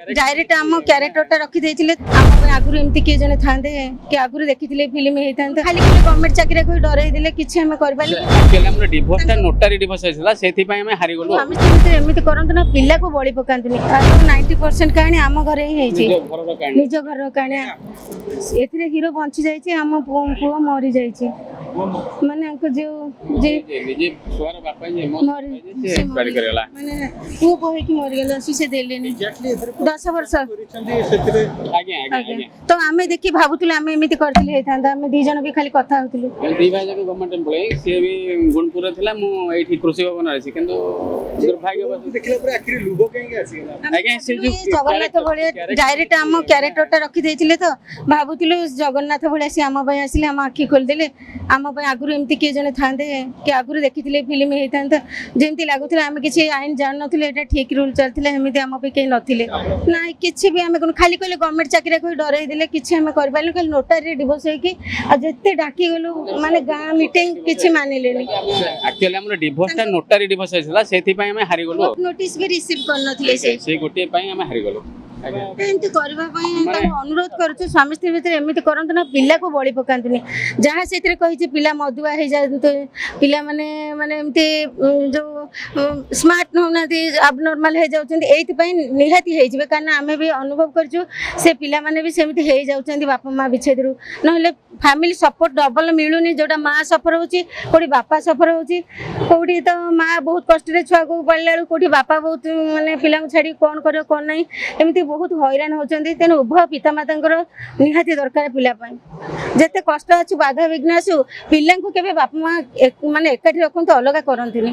Direct आम क्यारेक्टरटा रखी देथिले आम आगुरु एमती किए जने थांदे कि आगुरु देखिथिले फिल्म हेइथांते खाली खाली गवर्नमेंट चाकरी कोई डराई देले किछि हम करबाली एक्चुअली हमर डिवोर्स ता नोटारी डिवोर्स आइसला सेथि पय हम हारि गलु हम सेमिति एमिति करंत ना पिल्ला को बळी पकांतनी 90% कहानी आम घरे ही हेछि निज घर कहानी एथिरे हीरो बंची जाइछि आम पुओ मरि जाइछि माने अंको जो जे निजे सुवार बापा जे मरि गाड़ी करेला माने पुओ बहे कि मरि गेला सुसे देलेनी 10 वर्ष आगे आगे आगे तो आमे देखि भाबुतले आमे एमिति करथिले हेतांदा आमे दी जण भी खाली कथा होतलु दी भाई जक गवर्नमेंट एम्प्लॉय से भी गुणपुर थिला मु एठी कृषि भवन आसी किंतु दुर्भाग्यवश देखले पर आखिर लुगो केंगे आसी आगे से जो जगन्नाथ भळे डायरेक्ट आम क्यारेक्टरटा रखी देथिले तो भाबुतलु जगन्नाथ भळे आसी आम पय आसिले आम आखि खोल देले आम पय आगुरु एमती किए जने थांदे कि आगुरु देखिथिले फिल्म हेइथांत जेमती लागुथिले आमे किछि आइन जान नथिले एटा ठीक रूल चलथिले एमिति आम पय के नथिले ना किछि भी आमे कोन खाली कहले गवर्नमेंट चाकरी कोई डराई देले किछि हम करबालु खाली नोटारी डिवोर्स होई कि आ जत्ते डाकी गलु माने गां मीटिंग किछि मानिलेनी एक्चुअली हमर डिवोर्स ता नोटारी डिवोर्स आइसला सेथि पय हम हारि गलु नोटिस भी रिसीव कर नथिले से गोटे पय हम हारि गलु एमती करबा पय ताको अनुरोध करछु स्वामी स्त्री भितर एमिति करंत ना पिल्ला को बळी पकांतनी जहा सेतरे कहिछि पिल्ला मधुआ हे जात पिल्ला माने एमती जो स्मार्ट होना दी अबनॉर्मल हे जाउछन्ती एथि पय निहाती हे जिवे कारण आमे भी अनुभव करछु से पिल्ला माने भी सेमिति हे जाउछन्ती बापा मां विच्छेदरु नहले फैमिली सपोर्ट डबल मिलुनी जोटा मां सफर होची कोडी बापा सफर होची कोडी तो मां बहुत कष्ट रे छुआ को पळलाळु कोडी बापा बहुत माने पिल्ला को छाडी कोन करियो कोन नै एमिति बहुत हैरान होचंती तेन उभय पितामातांकर निहाती दरकार पिला पय जते कष्ट अछि बाधा विघ्न आसु पिल्ला को केबे बापा मां माने एकाठी रखंतु अलगा करंतिनी।